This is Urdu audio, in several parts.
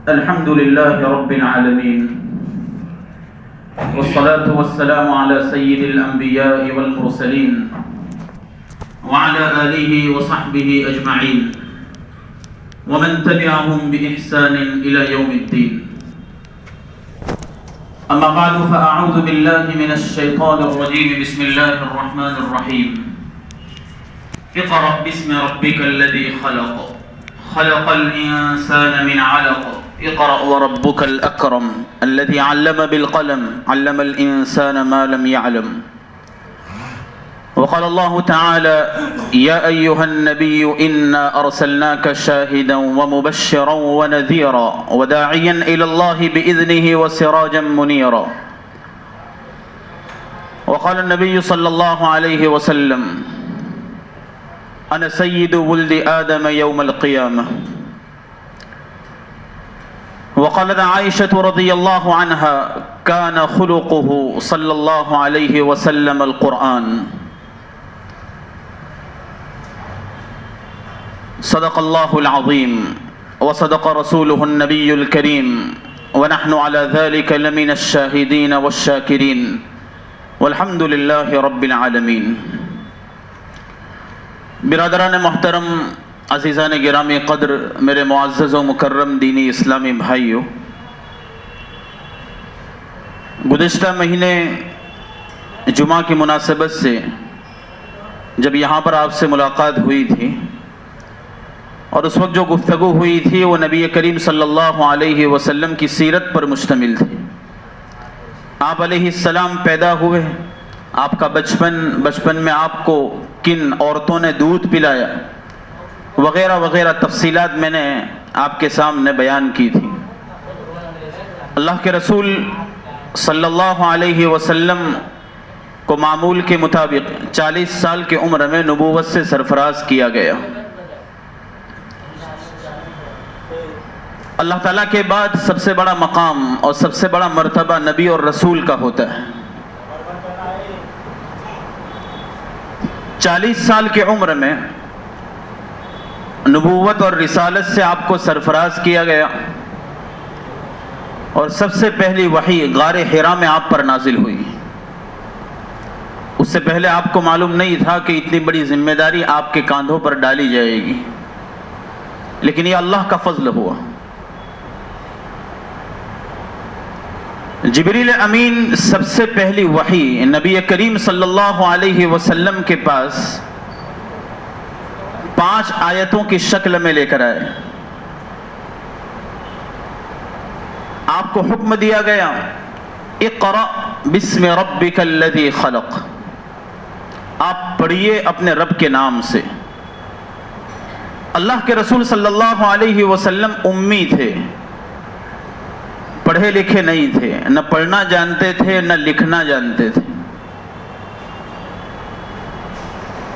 الحمد لله رب العالمين والصلاة والسلام على سيد الأنبياء والمرسلين وعلى آله وصحبه أجمعين ومن تبعهم بإحسان إلى يوم الدين. أما بعد فأعوذ بالله من الشيطان الرجيم. بسم الله الرحمن الرحيم. اقرأ باسم ربك الذي خلق خلق الإنسان من علق اقرأ وربك الأكرم الذي علم بالقلم علم الإنسان ما لم يعلم. وقال الله تعالى يا أيها النبي إنا أرسلناك شاهدا ومبشرا ونذيرا وداعيا إلى الله بإذنه وسراجا منيرا. وقال النبي صلى الله عليه وسلم أنا سيد ولد آدم يوم القيامة. وقالت عائشة رضي الله عنها كان خلقه صلى الله عليه وسلم القرآن. صدق الله العظيم وصدق رسوله النبي الكريم ونحن على ذلك لمن الشاهدين والشاكرين والحمد لله رب العالمين. برادران محترم، عزیزان گرامی قدر، میرے معزز و مکرم دینی اسلامی بھائیوں، گزشتہ مہینے جمعہ کی مناسبت سے جب یہاں پر آپ سے ملاقات ہوئی تھی اور اس وقت جو گفتگو ہوئی تھی وہ نبی کریم صلی اللہ علیہ وسلم کی سیرت پر مشتمل تھی. آپ علیہ السلام پیدا ہوئے، آپ کا بچپن میں آپ کو کن عورتوں نے دودھ پلایا وغیرہ وغیرہ تفصیلات میں نے آپ کے سامنے بیان کی تھی. اللہ کے رسول صلی اللہ علیہ وسلم کو معمول کے مطابق 40 سال کی عمر میں نبوت سے سرفراز کیا گیا. اللہ تعالیٰ کے بعد سب سے بڑا مقام اور سب سے بڑا مرتبہ نبی اور رسول کا ہوتا ہے. 40 سال کی عمر میں نبوت اور رسالت سے آپ کو سرفراز کیا گیا اور سب سے پہلی وحی غار حرا میں آپ پر نازل ہوئی. اس سے پہلے آپ کو معلوم نہیں تھا کہ اتنی بڑی ذمہ داری آپ کے کاندھوں پر ڈالی جائے گی، لیکن یہ اللہ کا فضل ہوا. جبریل امین سب سے پہلی وحی نبی کریم صلی اللہ علیہ وسلم کے پاس 5 آیتوں کی شکل میں لے کر آئے. آپ کو حکم دیا گیا اقرأ بسم ربک الذی خلق، آپ پڑھیے اپنے رب کے نام سے. اللہ کے رسول صلی اللہ علیہ وسلم امی تھے، پڑھے لکھے نہیں تھے، نہ پڑھنا جانتے تھے نہ لکھنا جانتے تھے.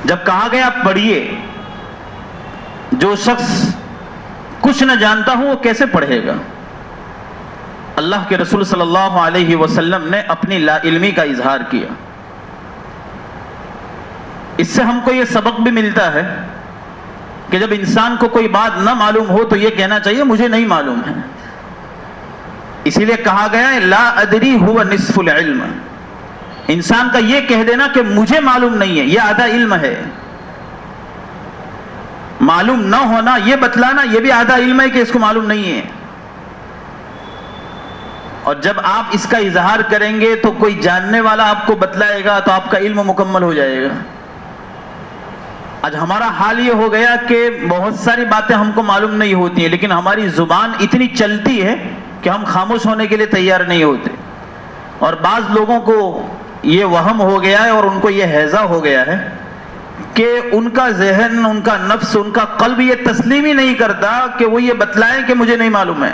جب کہا گیا پڑھیے، جو شخص کچھ نہ جانتا ہو وہ کیسے پڑھے گا؟ اللہ کے رسول صلی اللہ علیہ وسلم نے اپنی لا علمی کا اظہار کیا. اس سے ہم کو یہ سبق بھی ملتا ہے کہ جب انسان کو کوئی بات نہ معلوم ہو تو یہ کہنا چاہیے مجھے نہیں معلوم ہے. اسی لیے کہا گیا ہے لا ادری ہوا نصف العلم. انسان کا یہ کہہ دینا کہ مجھے معلوم نہیں ہے یہ آدھا علم ہے. معلوم نہ ہونا یہ بتلانا یہ بھی آدھا علم ہے کہ اس کو معلوم نہیں ہے. اور جب آپ اس کا اظہار کریں گے تو کوئی جاننے والا آپ کو بتلائے گا تو آپ کا علم مکمل ہو جائے گا. آج ہمارا حال یہ ہو گیا کہ بہت ساری باتیں ہم کو معلوم نہیں ہوتی ہیں، لیکن ہماری زبان اتنی چلتی ہے کہ ہم خاموش ہونے کے لیے تیار نہیں ہوتے. اور بعض لوگوں کو یہ وہم ہو گیا ہے اور ان کو یہ ہیضہ ہو گیا ہے کہ ان کا ذہن، ان کا نفس، ان کا قلب یہ تسلیم ہی نہیں کرتا کہ وہ یہ بتلائیں کہ مجھے نہیں معلوم ہے.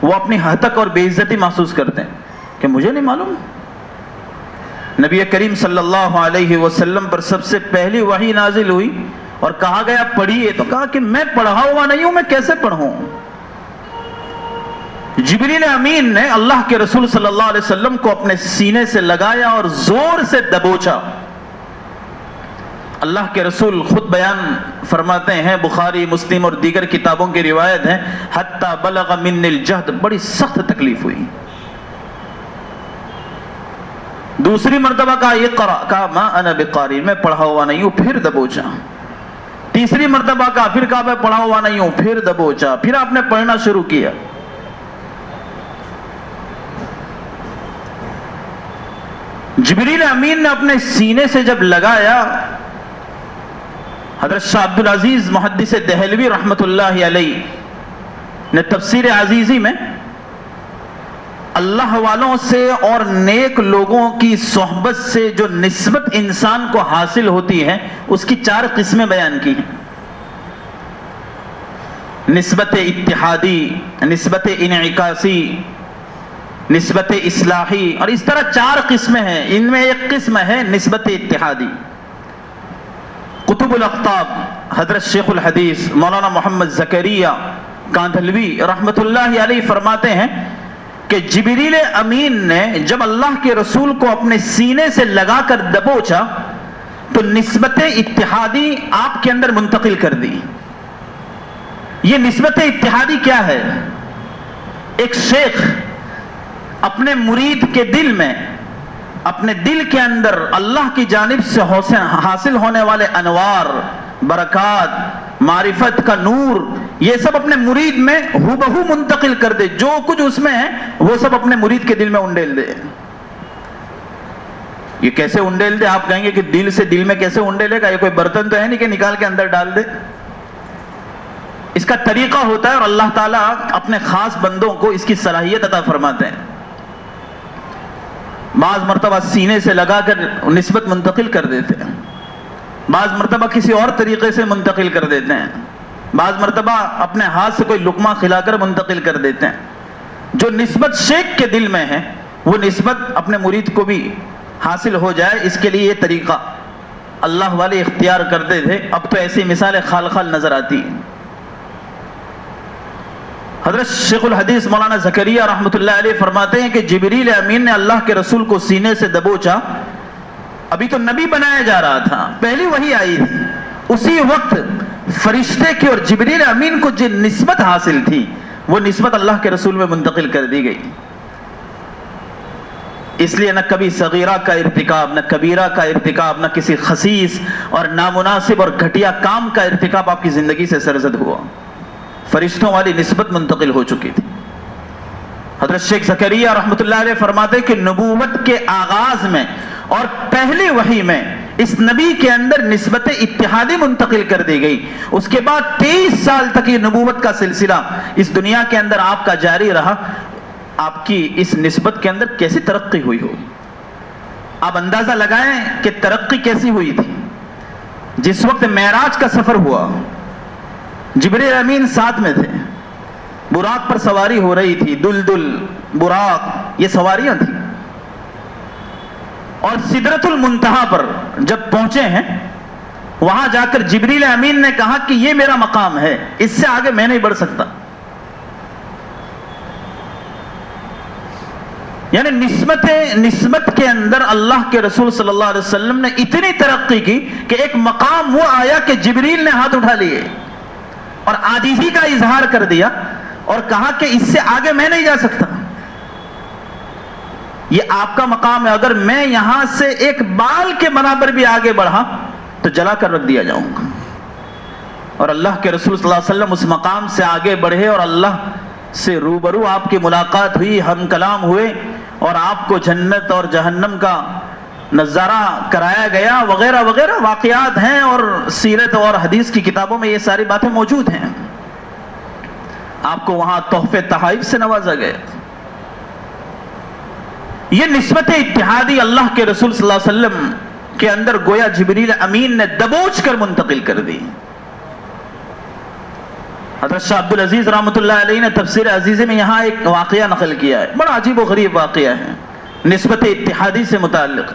وہ اپنی ہتک اور بے عزتی محسوس کرتے ہیں کہ مجھے نہیں معلوم. نبی کریم صلی اللہ علیہ وسلم پر سب سے پہلی وحی نازل ہوئی اور کہا گیا پڑھیے، تو کہا کہ میں پڑھا ہوا نہیں ہوں، میں کیسے پڑھوں؟ جبریل امین نے اللہ کے رسول صلی اللہ علیہ وسلم کو اپنے سینے سے لگایا اور زور سے دبوچا. اللہ کے رسول خود بیان فرماتے ہیں، بخاری مسلم اور دیگر کتابوں کی روایت ہے، حتی بلغ من الجہد، بڑی سخت تکلیف ہوئی۔ دوسری مرتبہ کہا اقرأ، کہا ما انا بقاری، میں پڑھا ہوا نہیں ہوں، پھر دبوچا۔ تیسری مرتبہ کہا، پھر کہا میں پڑھا ہوا نہیں ہوں، پھر دبوچا، پھر آپ نے پڑھنا شروع کیا۔ جبریل امین نے اپنے سینے سے جب لگایا، حضرت شاہ عبد العزیز محدث دہلوی رحمت اللہ علیہ نے تفسیر عزیزی میں اللہ والوں سے اور نیک لوگوں کی صحبت سے جو نسبت انسان کو حاصل ہوتی ہے اس کی 4 قسمیں بیان کی ہیں۔ نسبت اتحادی، نسبت انعکاسی، نسبت اصلاحی، اور اس طرح 4 قسمیں ہیں۔ ان میں ایک قسم ہے نسبت اتحادی۔ قطب الاقطاب حضرت شیخ الحدیث مولانا محمد زکریا کاندھلوی رحمت اللہ علیہ فرماتے ہیں کہ جبریل امین نے جب اللہ کے رسول کو اپنے سینے سے لگا کر دبوچا تو نسبت اتحادی آپ کے اندر منتقل کر دی۔ یہ نسبت اتحادی کیا ہے؟ ایک شیخ اپنے مرید کے دل میں، اپنے دل کے اندر اللہ کی جانب سے حاصل ہونے والے انوار، برکات، معرفت کا نور، یہ سب اپنے مرید میں ہو منتقل کر دے۔ جو کچھ اس میں ہے وہ سب اپنے مرید کے دل میں انڈیل دے۔ یہ کیسے انڈیل دے؟ آپ کہیں گے کہ دل سے دل میں کیسے انڈیلے گا؟ یہ کوئی برتن تو ہے نہیں کہ نکال کے اندر ڈال دے۔ اس کا طریقہ ہوتا ہے اور اللہ تعالیٰ اپنے خاص بندوں کو اس کی صلاحیت عطا فرماتے ہیں۔ بعض مرتبہ سینے سے لگا کر نسبت منتقل کر دیتے ہیں، بعض مرتبہ کسی اور طریقے سے منتقل کر دیتے ہیں، بعض مرتبہ اپنے ہاتھ سے کوئی لقمہ کھلا کر منتقل کر دیتے ہیں۔ جو نسبت شیخ کے دل میں ہے وہ نسبت اپنے مرید کو بھی حاصل ہو جائے، اس کے لیے یہ طریقہ اللہ والے اختیار کرتے تھے۔ اب تو ایسی مثالیں خال خال نظر آتی ہیں۔ حضرت شیخ الحدیث مولانا زکریا رحمت اللہ علیہ فرماتے ہیں کہ جبریل امین نے اللہ کے رسول کو سینے سے دبوچا، ابھی تو نبی بنایا جا رہا تھا، پہلی وحی آئی تھی، اسی وقت فرشتے کی اور جبریل امین کو جو نسبت حاصل تھی وہ نسبت اللہ کے رسول میں منتقل کر دی گئی۔ اس لیے نہ کبھی صغیرہ کا ارتکاب، نہ کبیرہ کا ارتکاب، نہ کسی خسیس اور نامناسب اور گھٹیا کام کا ارتکاب آپ کی زندگی سے سرزد ہوا۔ فرشتوں والی نسبت منتقل ہو چکی تھی۔ حضرت شیخ زکریا رحمت اللہ علیہ فرماتے کہ نبوت کے آغاز میں اور پہلی وحی میں اس نبی کے اندر نسبت اتحادی منتقل کر دی گئی۔ اس کے بعد 23 سال تک یہ نبوت کا سلسلہ اس دنیا کے اندر آپ کا جاری رہا۔ آپ کی اس نسبت کے اندر کیسی ترقی ہوئی ہوگی؟ آپ اندازہ لگائیں کہ ترقی کیسی ہوئی تھی۔ جس وقت معراج کا سفر ہوا، جبریل امین ساتھ میں تھے، براق پر سواری ہو رہی تھی، دلدل، براق، یہ سواریاں تھیں، اور سدرۃ المنتہا پر جب پہنچے ہیں وہاں جا کر جبریل امین نے کہا کہ یہ میرا مقام ہے، اس سے آگے میں نہیں بڑھ سکتا۔ یعنی نسبت کے اندر اللہ کے رسول صلی اللہ علیہ وسلم نے اتنی ترقی کی کہ ایک مقام وہ آیا کہ جبریل نے ہاتھ اٹھا لیے اور عاجزی کا اظہار کر دیا اور کہا کہ اس سے آگے میں نہیں جا سکتا، یہ آپ کا مقام ہے، اگر میں یہاں سے ایک بال کے برابر بھی آگے بڑھا تو جلا کر رکھ دیا جاؤں گا۔ اور اللہ کے رسول صلی اللہ علیہ وسلم اس مقام سے آگے بڑھے اور اللہ سے روبرو آپ کی ملاقات ہوئی، ہم کلام ہوئے اور آپ کو جنت اور جہنم کا نظارہ کرایا گیا، وغیرہ وغیرہ واقعات ہیں، اور سیرت اور حدیث کی کتابوں میں یہ ساری باتیں موجود ہیں۔ آپ کو وہاں تحفے تحائف سے نوازا گیا۔ یہ نسبت اتحادی اللہ کے رسول صلی اللہ علیہ وسلم کے اندر گویا جبریل امین نے دبوچ کر منتقل کر دی۔ حضرت شاہ عبد العزیز رحمت اللہ علیہ نے تفسیر عزیزی میں یہاں ایک واقعہ نقل کیا ہے، بڑا عجیب و غریب واقعہ ہے نسبت اتحادی سے متعلق۔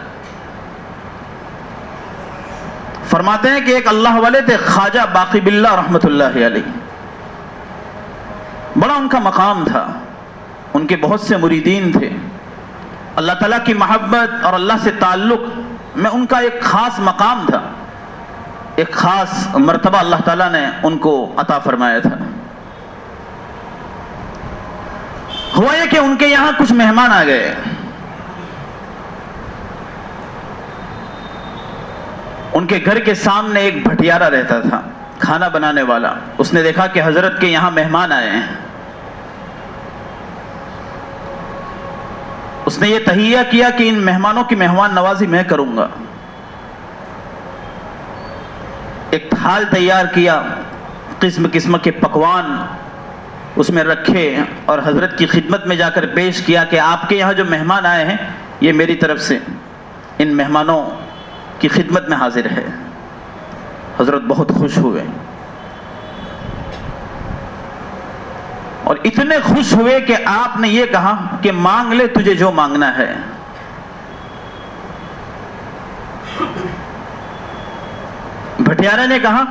فرماتے ہیں کہ ایک اللہ والے تھے خواجہ باقی باللہ رحمت اللہ علیہ، بڑا ان کا مقام تھا، ان کے بہت سے مریدین تھے، اللہ تعالیٰ کی محبت اور اللہ سے تعلق میں ان کا ایک خاص مقام تھا۔ ایک خاص مرتبہ اللہ تعالیٰ نے ان کو عطا فرمایا تھا. ہوا یہ کہ ان کے یہاں کچھ مہمان آ گئے. ان کے گھر کے سامنے ایک بھٹیارا رہتا تھا، کھانا بنانے والا. اس نے دیکھا کہ حضرت کے یہاں مہمان آئے ہیں. اس نے یہ تہیہ کیا کہ ان مہمانوں کی مہمان نوازی میں کروں گا. ایک تھال تیار کیا، قسم قسم کے پکوان اس میں رکھے اور حضرت کی خدمت میں جا کر پیش کیا کہ آپ کے یہاں جو مہمان آئے ہیں یہ میری طرف سے ان مہمانوں کی خدمت میں حاضر ہے. حضرت بہت خوش ہوئے اور اتنے خوش ہوئے کہ آپ نے یہ کہا کہ مانگ لے تجھے جو مانگنا ہے. بھٹیارا نے کہا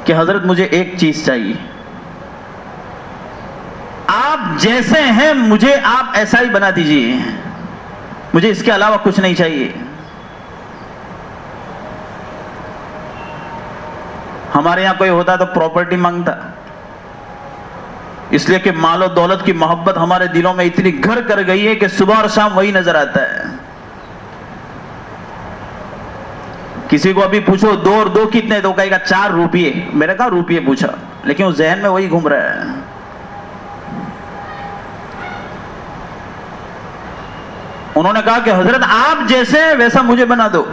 کہ حضرت مجھے ایک چیز چاہیے، آپ جیسے ہیں مجھے آپ ایسا ہی بنا دیجئے، مجھے اس کے علاوہ کچھ نہیں چاہیے. ہمارے یہاں کوئی ہوتا تو پراپرٹی مانگتا، اس لیے کہ مال و دولت کی محبت ہمارے دلوں میں اتنی گھر کر گئی ہے کہ صبح اور شام وہی نظر آتا ہے. کسی کو ابھی پوچھو 2 اور 2 کتنے، تو کہے گا 4 روپیے. میں نے کہا روپیے پوچھا، لیکن اس ذہن میں وہی گھوم رہا ہے. انہوں نے کہا کہ حضرت آپ جیسے ویسا مجھے بنا دو.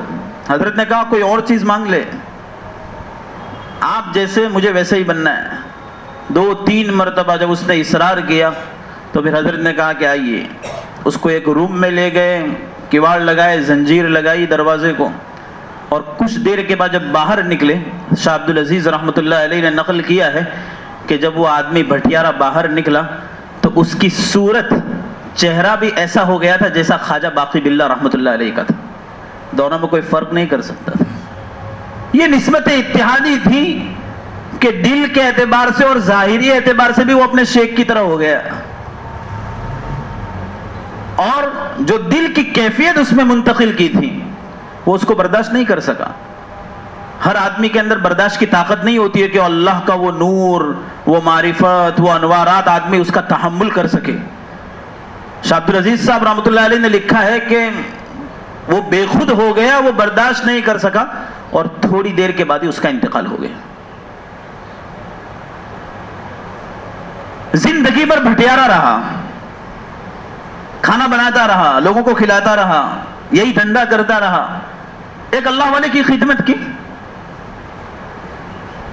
حضرت نے کہا کوئی اور چیز مانگ لے، آپ جیسے مجھے ویسے ہی بننا ہے. 2-3 مرتبہ جب اس نے اصرار کیا تو پھر حضرت نے کہا کہ آئیے. اس کو ایک روم میں لے گئے، کواڑ لگائے، زنجیر لگائی دروازے کو، اور کچھ دیر کے بعد جب باہر نکلے، شاہ عبد العزیز رحمۃ اللہ علیہ نے نقل کیا ہے کہ جب وہ آدمی بھٹیارا باہر نکلا تو اس کی صورت، چہرہ بھی ایسا ہو گیا تھا جیسا خواجہ باقی باللہ رحمۃ اللہ علیہ کا تھا. دونوں میں کوئی فرق نہیں کر سکتا تھا. یہ نسبت اتحادی تھی کہ دل کے اعتبار سے اور ظاہری اعتبار سے بھی وہ اپنے شیخ کی طرح ہو گیا، اور جو دل کی کیفیت اس میں منتقل کی تھی وہ اس کو برداشت نہیں کر سکا. ہر آدمی کے اندر برداشت کی طاقت نہیں ہوتی ہے کہ اللہ کا وہ نور، وہ معرفت، وہ انوارات آدمی اس کا تحمل کر سکے. شاہ عبد العزیز صاحب رحمۃ اللہ علیہ نے لکھا ہے کہ وہ بے خود ہو گیا، وہ برداشت نہیں کر سکا اور تھوڑی دیر کے بعد ہی اس کا انتقال ہو گیا. زندگی بھر بھٹیارا رہا، کھانا بناتا رہا، لوگوں کو کھلاتا رہا، یہی دھندا کرتا رہا. ایک اللہ والے کی خدمت کی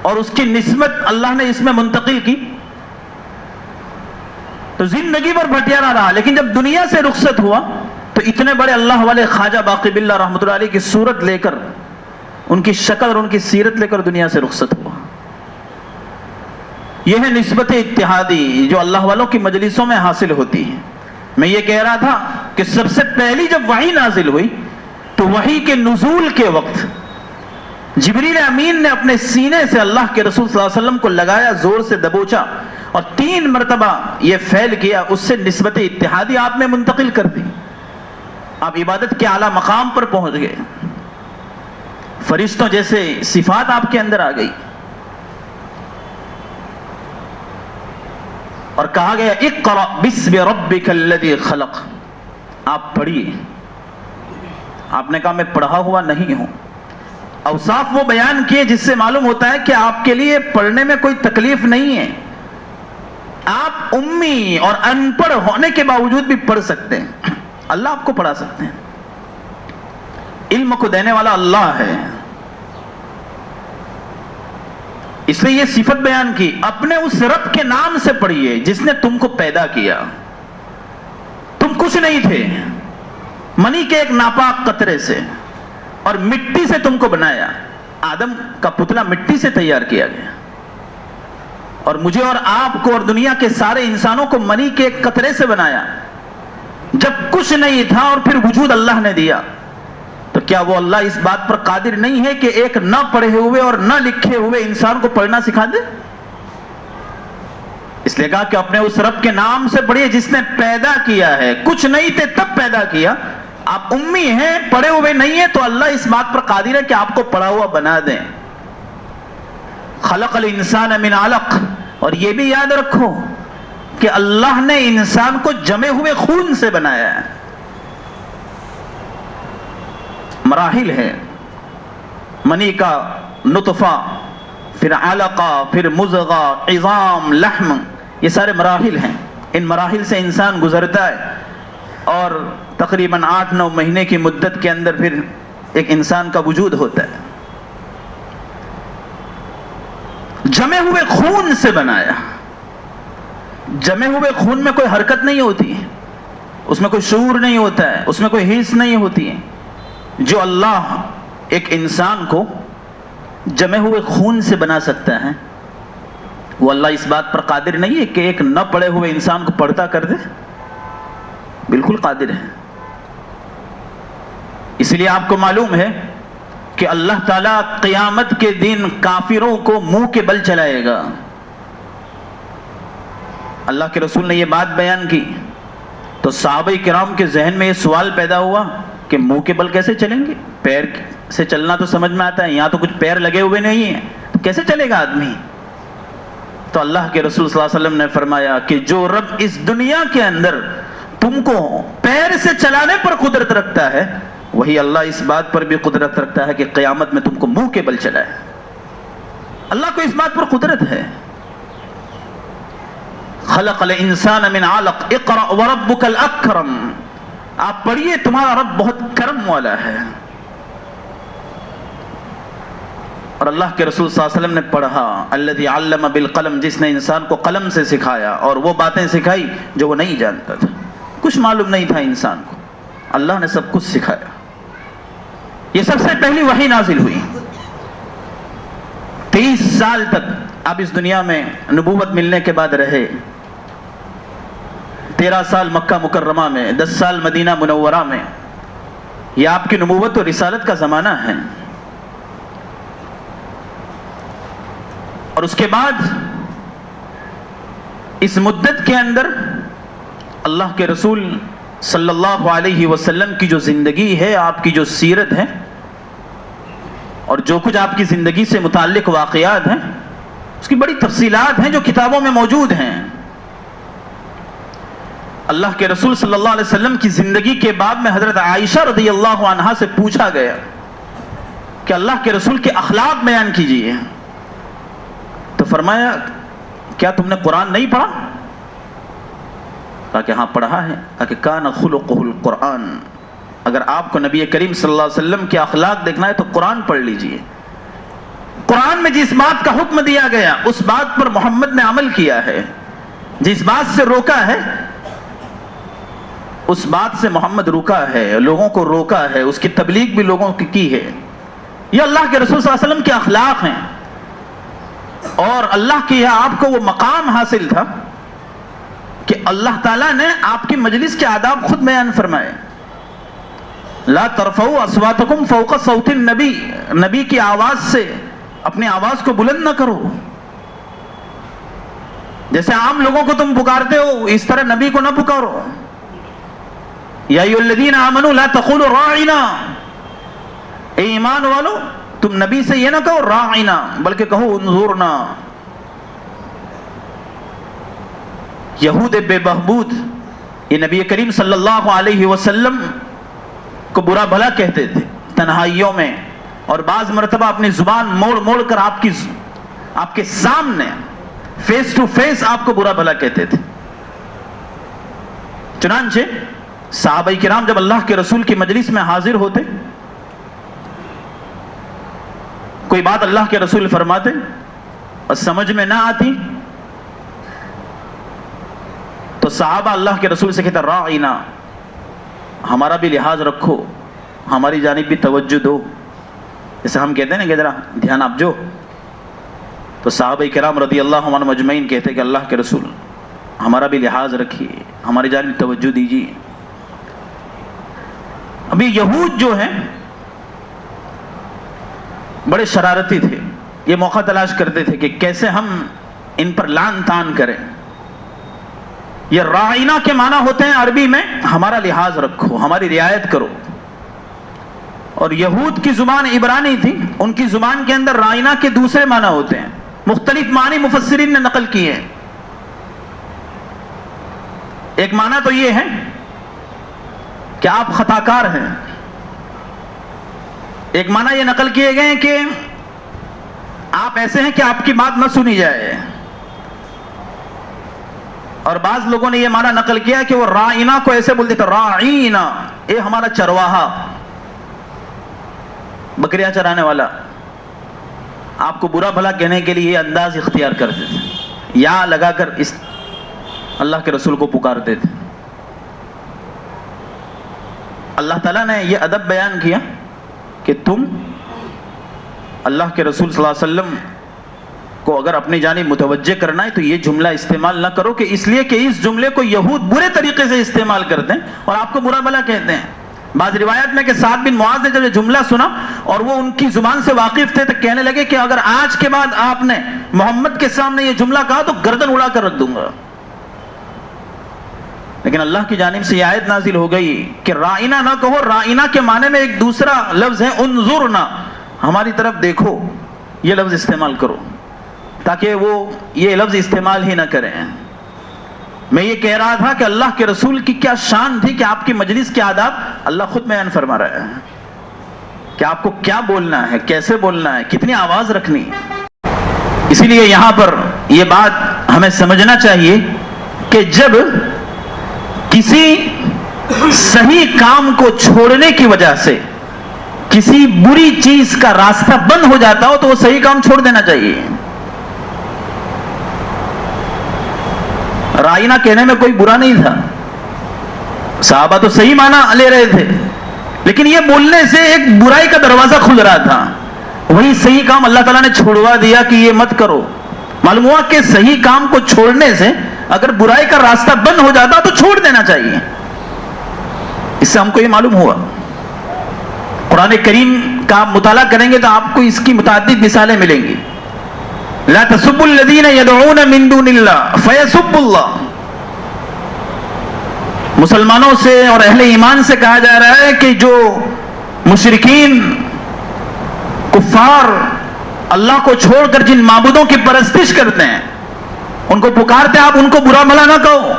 اور اس کی نسبت اللہ نے اس میں منتقل کی تو زندگی بھر بھٹیارا رہا. لیکن جب دنیا سے رخصت ہوا تو اتنے بڑے اللہ والے خواجہ باقی باللہ رحمۃ اللہ علیہ کی صورت لے کر، ان کی شکل اور ان کی سیرت لے کر دنیا سے رخصت ہوا. یہ ہے نسبت اتحادی جو اللہ والوں کی مجلسوں میں حاصل ہوتی ہے. میں یہ کہہ رہا تھا کہ سب سے پہلی جب وحی نازل ہوئی تو وحی کے نزول کے وقت جبریل امین نے اپنے سینے سے اللہ کے رسول صلی اللہ علیہ وسلم کو لگایا، زور سے دبوچا اور 3 مرتبہ یہ فعل کیا. اس سے نسبت اتحادی آپ میں منتقل کر دی. آپ عبادت کے اعلیٰ مقام پر پہنچ گئے، فرشتوں جیسے صفات آپ کے اندر آ گئی. اور کہا گیا اقرأ باسم ربک الذی خلق. آپ پڑھیے. آپ نے کہا میں پڑھا ہوا نہیں ہوں. اوصاف وہ بیان کیے جس سے معلوم ہوتا ہے کہ آپ کے لیے پڑھنے میں کوئی تکلیف نہیں ہے. آپ امی اور ان پڑھ ہونے کے باوجود بھی پڑھ سکتے ہیں. اللہ آپ کو پڑھا سکتے ہیں. علم کو دینے والا اللہ ہے. اس لیے یہ صفت بیان کی. اپنے اس رب کے نام سے پڑھیے جس نے تم کو پیدا کیا. تم کچھ نہیں تھے، منی کے ایک ناپاک قطرے سے اور مٹی سے تم کو بنایا. آدم کا پتلا مٹی سے تیار کیا گیا اور مجھے اور آپ کو اور دنیا کے سارے انسانوں کو منی کے ایک قطرے سے بنایا. جب کچھ نہیں تھا اور پھر وجود اللہ نے دیا، تو کیا وہ اللہ اس بات پر قادر نہیں ہے کہ ایک نہ پڑھے ہوئے اور نہ لکھے ہوئے انسان کو پڑھنا سکھا دے؟ اس لیے کہا کہ اپنے اس رب کے نام سے پڑھیے جس نے پیدا کیا ہے. کچھ نہیں تھے تب پیدا کیا. آپ امی ہیں، پڑھے ہوئے نہیں ہیں، تو اللہ اس بات پر قادر ہے کہ آپ کو پڑھا ہوا بنا دیں. خلق الانسان من علق. اور یہ بھی یاد رکھو کہ اللہ نے انسان کو جمے ہوئے خون سے بنایا ہے. مراحل ہے، منی کا نطفہ، پھر علقہ، پھر مضغہ، عظام، لحم، یہ سارے مراحل ہیں. ان مراحل سے انسان گزرتا ہے اور تقریباً 8-9 مہینے کی مدت کے اندر پھر ایک انسان کا وجود ہوتا ہے. جمے ہوئے خون سے بنایا. جمے ہوئے خون میں کوئی حرکت نہیں ہوتی ہے، اس میں کوئی شعور نہیں ہوتا ہے، اس میں کوئی حس نہیں ہوتی ہے. جو اللہ ایک انسان کو جمے ہوئے خون سے بنا سکتا ہے، وہ اللہ اس بات پر قادر نہیں ہے کہ ایک نہ پڑھے ہوئے انسان کو پڑھتا کر دے؟ بالکل قادر ہے. اس لیے آپ کو معلوم ہے کہ اللہ تعالیٰ قیامت کے دن کافروں کو منہ کے بل چلائے گا. اللہ کے رسول نے یہ بات بیان کی تو صحابہ کرام کے ذہن میں یہ سوال پیدا ہوا کہ منہ کے بل کیسے چلیں گے؟ پیر سے چلنا تو سمجھ میں آتا ہے، یہاں تو کچھ پیر لگے ہوئے نہیں ہیں، تو کیسے چلے گا آدمی؟ تو اللہ کے رسول صلی اللہ علیہ وسلم نے فرمایا کہ جو رب اس دنیا کے اندر تم کو پیر سے چلانے پر قدرت رکھتا ہے، وہی اللہ اس بات پر بھی قدرت رکھتا ہے کہ قیامت میں تم کو منہ کے بل چلائے. اللہ کو اس بات پر قدرت ہے. خلق الانسان من علق اقرأ وربک الاکرم. آپ پڑھیے، تمہارا رب بہت کرم والا ہے. اور اللہ کے رسول صلی اللہ علیہ وسلم نے پڑھا الذی علم بالقلم، جس نے انسان کو قلم سے سکھایا اور وہ باتیں سکھائی جو وہ نہیں جانتا تھا. کچھ معلوم نہیں تھا انسان کو، اللہ نے سب کچھ سکھایا. یہ سب سے پہلی وحی نازل ہوئی. 23 سال تک آپ اس دنیا میں نبوت ملنے کے بعد رہے. 13 سال مکہ مکرمہ میں، 10 سال مدینہ منورہ میں. یہ آپ کی نبوت و رسالت کا زمانہ ہے. اور اس کے بعد اس مدت کے اندر اللہ کے رسول صلی اللہ علیہ وسلم کی جو زندگی ہے، آپ کی جو سیرت ہے اور جو کچھ آپ کی زندگی سے متعلق واقعات ہیں، اس کی بڑی تفصیلات ہیں جو کتابوں میں موجود ہیں. اللہ کے رسول صلی اللہ علیہ وسلم کی زندگی کے بعد میں حضرت عائشہ رضی اللہ عنہا سے پوچھا گیا کہ اللہ کے رسول کے اخلاق بیان کیجئے. تو فرمایا کیا تم نے قرآن نہیں پڑھا؟ کہا کہ ہاں پڑھا ہے. کہا کہ کان خلقہ القرآن. اگر آپ کو نبی کریم صلی اللہ علیہ وسلم کے اخلاق دیکھنا ہے تو قرآن پڑھ لیجئے. قرآن میں جس بات کا حکم دیا گیا اس بات پر محمد نے عمل کیا ہے. جس بات سے روکا ہے اس بات سے محمد روکا ہے، لوگوں کو روکا ہے، اس کی تبلیغ بھی لوگوں کی ہے. یہ اللہ کے رسول صلی اللہ علیہ وسلم کے اخلاق ہیں. اور اللہ کے یہاں آپ کو وہ مقام حاصل تھا کہ اللہ تعالیٰ نے آپ کی مجلس کے آداب خود بیان فرمائے. لا ترفعوا اصواتکم فوق صوت النبی. نبی کی آواز سے اپنی آواز کو بلند نہ کرو. جیسے عام لوگوں کو تم پکارتے ہو اس طرح نبی کو نہ پکارو. یا ایھا الذین آمنوا لا تقولوا راعنا. اے ایمان والو تم نبی سے یہ نہ کہو راعنا بلکہ کہو انظرنا. یہود بے بہبود یہ نبی کریم صلی اللہ علیہ وسلم کو برا بھلا کہتے تھے تنہائیوں میں، اور بعض مرتبہ اپنی زبان موڑ موڑ کر آپ کے سامنے فیس ٹو فیس آپ کو برا بھلا کہتے تھے. چنانچہ صحابہ کرام جب اللہ کے رسول کی مجلس میں حاضر ہوتے، کوئی بات اللہ کے رسول فرماتے اور سمجھ میں نہ آتی تو صحابہ اللہ کے رسول سے کہتا راعنا، ہمارا بھی لحاظ رکھو، ہماری جانب بھی توجہ دو. جیسے ہم کہتے ہیں نا کہ ذرا دھیان آپ جو. تو صحابہ کرام رضی اللہ عنہم اجمعین کہتے کہ اللہ کے رسول ہمارا بھی لحاظ رکھیے، ہماری جانب توجہ دیجیے. ابھی یہود جو ہیں بڑے شرارتی تھے. یہ موقع تلاش کرتے تھے کہ کیسے ہم ان پر لعن طعن کریں. یہ رائنا کے معنی ہوتے ہیں عربی میں ہمارا لحاظ رکھو، ہماری رعایت کرو. اور یہود کی زبان عبرانی تھی، ان کی زبان کے اندر رائنا کے دوسرے معنی ہوتے ہیں. مختلف معنی مفسرین نے نقل کیے ہیں. ایک معنی تو یہ ہے کہ آپ خطاکار ہیں. ایک معنی یہ نقل کیے گئے کہ آپ ایسے ہیں کہ آپ کی بات نہ سنی جائے. اور بعض لوگوں نے یہ معنی نقل کیا کہ وہ رائنا کو ایسے بولتے تھے، رائنا، اے ہمارا چرواہا، بکریاں چرانے والا. آپ کو برا بھلا کہنے کے لیے یہ انداز اختیار کرتے تھے، یا لگا کر اس اللہ کے رسول کو پکارتے تھے. اللہ تعالیٰ نے یہ ادب بیان کیا کہ تم اللہ کے رسول صلی اللہ علیہ وسلم کو اگر اپنی جانب متوجہ کرنا ہے تو یہ جملہ استعمال نہ کرو، کہ اس لیے کہ اس جملے کو یہود برے طریقے سے استعمال کرتے ہیں اور آپ کو برا بھلا کہتے ہیں. بعض روایت میں کہ سعد بن معاذ نے جب یہ جملہ سنا اور وہ ان کی زبان سے واقف تھے تو کہنے لگے کہ اگر آج کے بعد آپ نے محمد کے سامنے یہ جملہ کہا تو گردن اڑا کر رکھ دوں گا. لیکن اللہ کی جانب سے یہ آیت نازل ہو گئی کہ رائنا نہ کہو. رائنا کے معنی میں ایک دوسرا لفظ ہے انظرنا، ہماری طرف دیکھو، یہ لفظ استعمال کرو، تاکہ وہ یہ لفظ استعمال ہی نہ کریں. میں یہ کہہ رہا تھا کہ اللہ کے رسول کی کیا شان تھی کہ آپ کی مجلس کے آداب اللہ خود بیان فرما رہا ہے کہ آپ کو کیا بولنا ہے، کیسے بولنا ہے، کتنی آواز رکھنی. اسی لیے یہاں پر یہ بات ہمیں سمجھنا چاہیے کہ جب کسی صحیح کام کو چھوڑنے کی وجہ سے کسی بری چیز کا راستہ بند ہو جاتا ہو تو وہ صحیح کام چھوڑ دینا چاہیے. رائنا کہنے میں کوئی برا نہیں تھا، صحابہ تو صحیح معنی لے رہے تھے، لیکن یہ بولنے سے ایک برائی کا دروازہ کھل رہا تھا. وہی صحیح کام اللہ تعالیٰ نے چھوڑوا دیا کہ یہ مت کرو. معلوم ہوا کہ صحیح کام کو چھوڑنے سے اگر برائی کا راستہ بند ہو جاتا تو چھوڑ دینا چاہیے. اس سے ہم کو یہ معلوم ہوا. قرآن کریم کا آپ مطالعہ کریں گے تو آپ کو اس کی متعدد مثالیں ملیں گی. لا تسبوا الذين يدعون من دون الله فيسبوا الله. مسلمانوں سے اور اہل ایمان سے کہا جا رہا ہے کہ جو مشرکین کفار اللہ کو چھوڑ کر جن معبودوں کی پرستش کرتے ہیں، ان کو پکارتے ہیں، آپ ان کو برا بھلا نہ کہو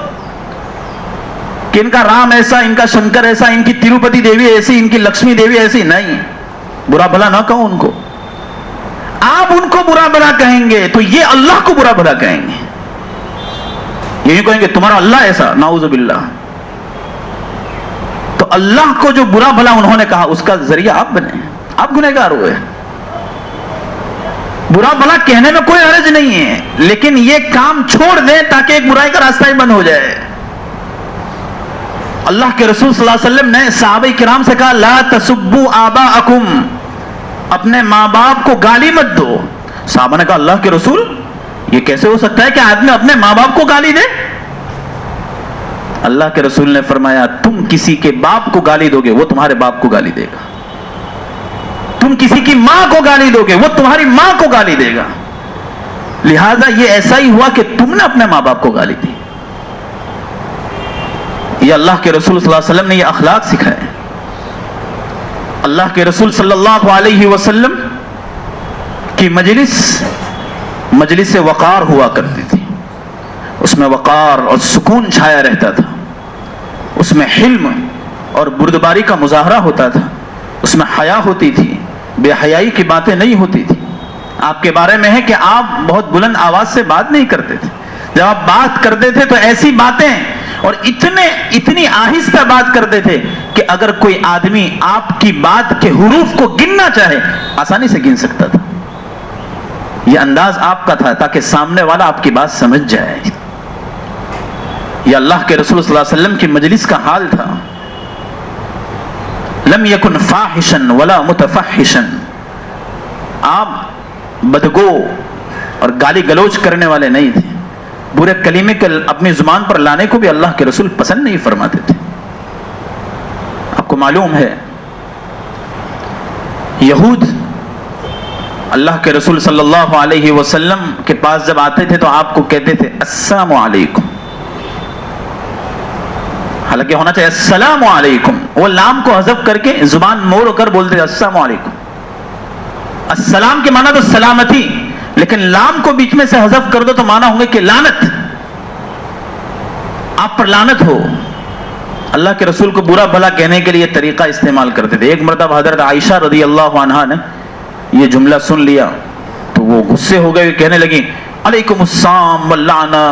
کہ ان کا رام ایسا، ان کا شنکر ایسا، ان کی تروپتی دیوی ایسی، ان کی لکشمی دیوی ایسی. نہیں، برا بھلا نہ کہو ان کو. آپ ان کو برا بھلا کہیں گے تو یہ اللہ کو برا بھلا کہیں گے. یہی کہیں گے تمہارا اللہ ایسا، نعوذ باللہ. تو اللہ کو جو برا بھلا انہوں نے کہا اس کا ذریعہ آپ بنے، آپ گنہگار ہوئے. برا بھلا کہنے میں کوئی حرج نہیں ہے، لیکن یہ کام چھوڑ دیں تاکہ ایک برائی کا راستہ ہی بند ہو جائے. اللہ کے رسول صلی اللہ علیہ وسلم نے صحابہ کرام سے کہا لا تسبوا آباءکم، اپنے ماں باپ کو گالی مت دو. صحابہ نے کہا اللہ کے رسول یہ کیسے ہو سکتا ہے کہ آدمی اپنے ماں باپ کو گالی دے؟ اللہ کے رسول نے فرمایا تم کسی کے باپ کو گالی دو گے وہ تمہارے باپ کو گالی دے گا. تم کسی کی ماں کو گالی دو گے وہ تمہاری ماں کو گالی دے گا. لہذا یہ ایسا ہی ہوا کہ تم نے اپنے ماں باپ کو گالی دی. یہ اللہ کے رسول صلی اللہ علیہ وسلم نے یہ اخلاق سکھائے. اللہ کے رسول صلی اللہ علیہ وسلم کی مجلس وقار ہوا کرتی تھی. اس میں وقار اور سکون چھایا رہتا تھا. اس میں حلم اور بردباری کا مظاہرہ ہوتا تھا. اس میں حیا ہوتی تھی، بے حیائی کی باتیں نہیں ہوتی تھی. آپ کے بارے میں ہے کہ آپ بہت بلند آواز سے بات نہیں کرتے تھے. جب آپ بات کرتے تھے تو ایسی باتیں اور اتنی آہستہ بات کرتے تھے کہ اگر کوئی آدمی آپ کی بات کے حروف کو گننا چاہے آسانی سے گن سکتا تھا. یہ انداز آپ کا تھا تاکہ سامنے والا آپ کی بات سمجھ جائے. یہ اللہ کے رسول صلی اللہ علیہ وسلم کی مجلس کا حال تھا. لم یکن فاحشا ولا متفحشا. آپ بدگو اور گالی گلوچ کرنے والے نہیں تھے. برے کلمے اپنی زبان پر لانے کو بھی اللہ کے رسول پسند نہیں فرماتے تھے. آپ کو معلوم ہے یہود اللہ کے رسول صلی اللہ علیہ وسلم کے پاس جب آتے تھے تو آپ کو کہتے تھے السلام علیکم. حالانکہ ہونا چاہیے السلام علیکم. وہ لام کو حذف کر کے زبان موڑ کر بولتے السلام علیکم. السلام کے معنی تو سلامتی، لیکن لام کو بیچ میں سے حذف کر دو تو معنی ہوں گے کہ لعنت، آپ پر لعنت ہو. اللہ کے رسول کو برا بھلا کہنے کے لیے طریقہ استعمال کرتے تھے. ایک مرتبہ حضرت عائشہ رضی اللہ عنہا نے یہ جملہ سن لیا تو وہ غصے ہو گئے، کہنے لگی علیکم السلام واللعنہ،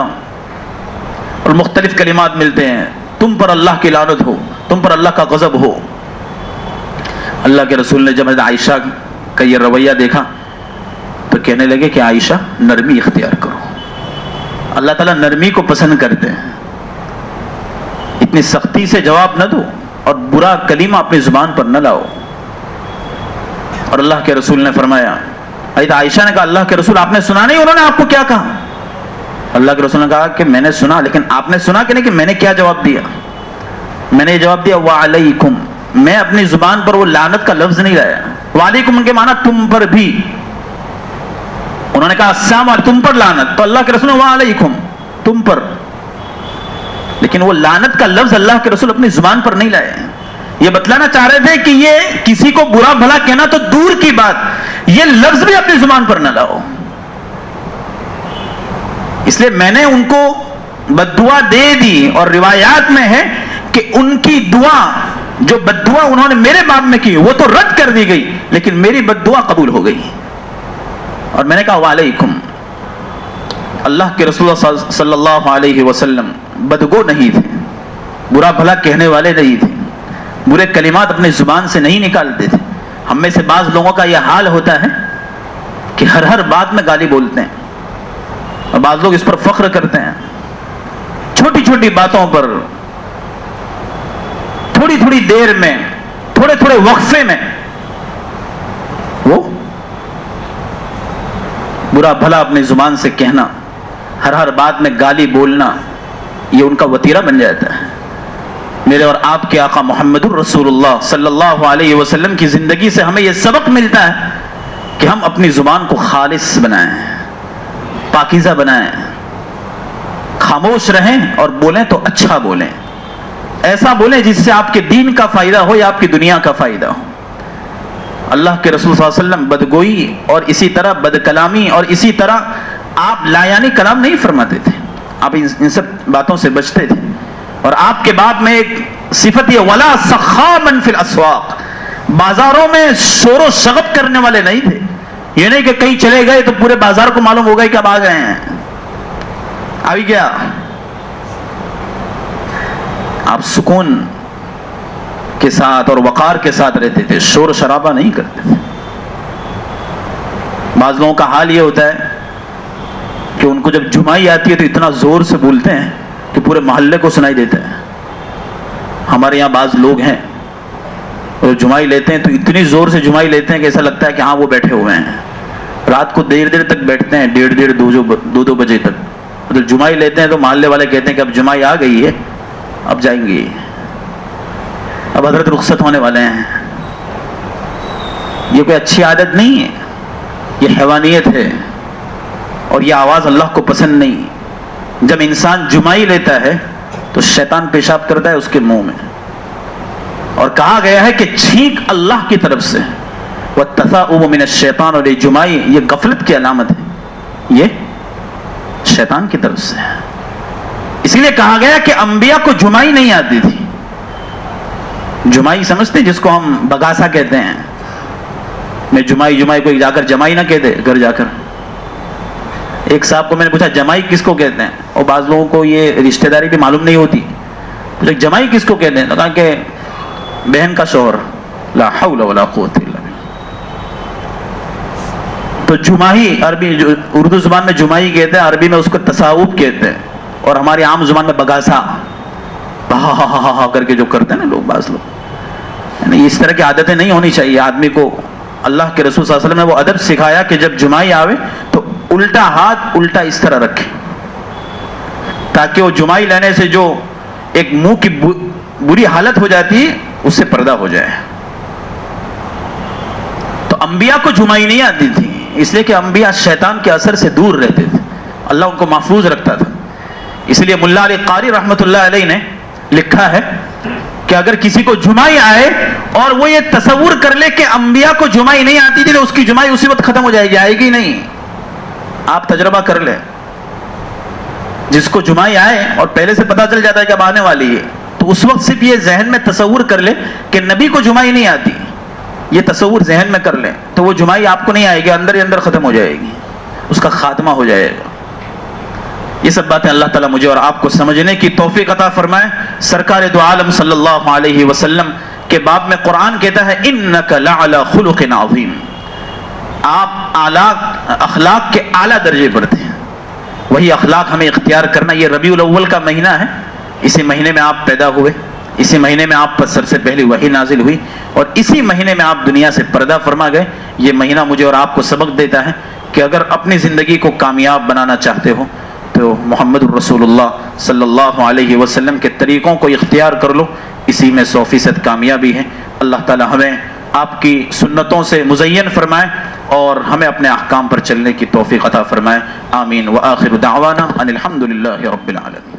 اور مختلف کلمات ملتے ہیں، تم پر اللہ کی لعنت ہو، تم پر اللہ کا غضب ہو. اللہ کے رسول نے جب حضرت عائشہ کا یہ رویہ دیکھا تو کہنے لگے کہ عائشہ نرمی اختیار کرو. اللہ تعالیٰ نرمی کو پسند کرتے ہیں، اتنی سختی سے جواب نہ دو اور برا کلمہ اپنی زبان پر نہ لاؤ. اور اللہ کے رسول نے فرمایا، حضرت عائشہ نے کہا اللہ کے رسول آپ نے سنا نہیں انہوں نے آپ کو کیا کہا؟ اللہ کے رسول نے کہا کہ میں نے سنا، لیکن آپ نے سنا کہ نہیں کہ میں نے کیا جواب دیا؟ میں نے یہ جواب دیا وعلیکم. میں اپنی زبان پر وہ لعنت کا لفظ نہیں لایا. وعلیکم کے معنی تم پر بھی. انہوں نے کہا السلام علیکم تم پر لعنت، تو اللہ کے رسول نے وعلیکم تم پر، لیکن وہ لعنت کا لفظ اللہ کے رسول اپنی زبان پر نہیں لائے. یہ بتلانا چاہ رہے تھے کہ یہ کسی کو برا بھلا کہنا تو دور کی بات، یہ لفظ بھی اپنی زبان پر نہ لاؤ. اس لیے میں نے ان کو بد دعا دے دی، اور روایات میں ہے کہ ان کی دعا، جو بد دعا انہوں نے میرے باب میں کی وہ تو رد کر دی گئی، لیکن میری بد دعا قبول ہو گئی. اور میں نے کہا وعلیکم. اللہ کے رسول صلی اللہ علیہ وسلم بدگو نہیں تھے، برا بھلا کہنے والے نہیں تھے، برے کلمات اپنے زبان سے نہیں نکالتے تھے. ہم میں سے بعض لوگوں کا یہ حال ہوتا ہے کہ ہر بات میں گالی بولتے ہیں، اور بعض لوگ اس پر فخر کرتے ہیں. چھوٹی چھوٹی باتوں پر، تھوڑی تھوڑی دیر میں، تھوڑے تھوڑے وقفے میں وہ برا بھلا اپنی زبان سے کہنا، ہر بات میں گالی بولنا، یہ ان کا وتیرہ بن جاتا ہے. میرے اور آپ کے آقا محمد الرسول اللہ صلی اللہ علیہ وسلم کی زندگی سے ہمیں یہ سبق ملتا ہے کہ ہم اپنی زبان کو خالص بنائیں، پاکیزہ بنائیں، خاموش رہیں اور بولیں تو اچھا بولیں، ایسا بولیں جس سے آپ کے دین کا فائدہ ہو یا آپ کی دنیا کا فائدہ ہو. اللہ کے رسول صلی اللہ علیہ وسلم بدگوئی اور اسی طرح بد کلامی اور اسی طرح آپ لایانی کلام نہیں فرماتے تھے. آپ ان سب باتوں سے بچتے تھے. اور آپ کے باب میں ایک صفت یہ ولا سخامن فی الاسواق، بازاروں میں شور و شغب کرنے والے نہیں تھے. یہ نہیں کہ کہیں چلے گئے تو پورے بازار کو معلوم ہو گئے کہ اب آ گئے ہیں. ابھی کیا آپ سکون کے ساتھ اور وقار کے ساتھ رہتے تھے، شور و شرابہ نہیں کرتے تھے. بعض لوگوں کا حال یہ ہوتا ہے کہ ان کو جب جمعائی آتی ہے تو اتنا زور سے بولتے ہیں کہ پورے محلے کو سنائی دیتا ہے. ہمارے یہاں بعض لوگ ہیں اور جمعائی لیتے ہیں تو اتنی زور سے جمعائی لیتے ہیں کہ ایسا لگتا ہے کہ ہاں وہ بیٹھے ہوئے ہیں. رات کو دیر تک بیٹھتے ہیں، 1:30 2 بجے تک. جب جمعائی لیتے ہیں تو محلے والے کہتے ہیں کہ اب جمعائی آ گئی ہے، اب جائیں گے، اب حضرت رخصت ہونے والے ہیں. یہ کوئی اچھی عادت نہیں ہے، یہ حیوانیت ہے، اور یہ آواز اللہ کو پسند نہیں. جب انسان جمعائی لیتا ہے تو شیطان پیشاب کرتا ہے اس کے منہ میں، اور کہا گیا ہے کہ چھینک اللہ کی طرف سے، وَالتَّثَاؤُبُ مِنَ الشَّيْطَانِ، اور یہ جمعائی یہ غفلت کی علامت ہے، یہ شیطان کی طرف سے. اس لیے کہا گیا کہ انبیاء کو جمعائی نہیں آتی تھی. جمعائی سمجھتے جس کو ہم بگاسا کہتے ہیں. میں جمعائی کو جا کر جمائی نہ کہتے گھر جا کر. ایک صاحب کو میں نے پوچھا جمائی کس کو کہتے ہیں، اور بعض لوگوں کو یہ رشتہ داری بھی معلوم نہیں ہوتی. جمائی کس کو کہتے ہیں؟ کہا کہ بہن کا شوہر. لا حول ولا قوت الا باللہ. تو جمائی عربی، اردو زبان میں جمائی کہتے ہیں، عربی میں اس کو تصاوب کہتے ہیں، اور ہماری عام زبان میں بگاسا ہا کر کے جو کرتے ہیں نا لوگ، بعض لوگ. یعنی اس طرح کی عادتیں نہیں ہونی چاہیے آدمی کو. اللہ کے رسول صلی اللہ علیہ وسلم نے وہ ادب سکھایا کہ جب جمعائی آوے تو الٹا ہاتھ الٹا اس طرح رکھے، تاکہ وہ جمعائی لینے سے جو ایک منہ کی بری حالت ہو جاتی ہے اس سے پردہ ہو جائے. تو انبیاء کو جمعائی نہیں آتی تھی، اس لیے کہ انبیاء شیطان کے اثر سے دور رہتے تھے، اللہ ان کو محفوظ رکھتا تھا. اس لیے ملا علی قاری رحمۃ اللہ علیہ نے لکھا ہے کہ اگر کسی کو جمائی آئے اور وہ یہ تصور کر لے کہ انبیاء کو جمائی نہیں آتی تھی تو اس کی جمائی اسی وقت ختم ہو جائے گی، آئے گی نہیں. آپ تجربہ کر لیں، جس کو جمائی آئے اور پہلے سے پتا چل جاتا ہے کہ اب آنے والی ہے، تو اس وقت صرف یہ ذہن میں تصور کر لے کہ نبی کو جمائی نہیں آتی، یہ تصور ذہن میں کر لیں تو وہ جمائی آپ کو نہیں آئے گی، اندر ہی اندر ختم ہو جائے گی، اس کا خاتمہ ہو جائے گا. یہ سب باتیں اللہ تعالیٰ مجھے اور آپ کو سمجھنے کی توفیق عطا فرمائے. سرکار دو عالم صلی اللہ علیہ وسلم کے باب میں قرآن کہتا ہے انک لعلی خلق عظیم، آپ اخلاق کے اعلیٰ درجے پر تھے. وہی اخلاق ہمیں اختیار کرنا. یہ ربیع الاول کا مہینہ ہے، اسی مہینے میں آپ پیدا ہوئے، اسی مہینے میں آپ پر سب سے پہلی وحی نازل ہوئی اور اسی مہینے میں آپ دنیا سے پردہ فرما گئے. یہ مہینہ مجھے اور آپ کو سبق دیتا ہے کہ اگر اپنی زندگی کو کامیاب بنانا چاہتے ہو تو محمد الرسول اللہ صلی اللہ علیہ وسلم کے طریقوں کو اختیار کر لو، اسی میں 100% کامیابی ہے. اللہ تعالی ہمیں آپ کی سنتوں سے مزین فرمائے اور ہمیں اپنے احکام پر چلنے کی توفیق عطا فرمائے. آمین. وآخر دعوانا ان الحمد للہ رب العالمین.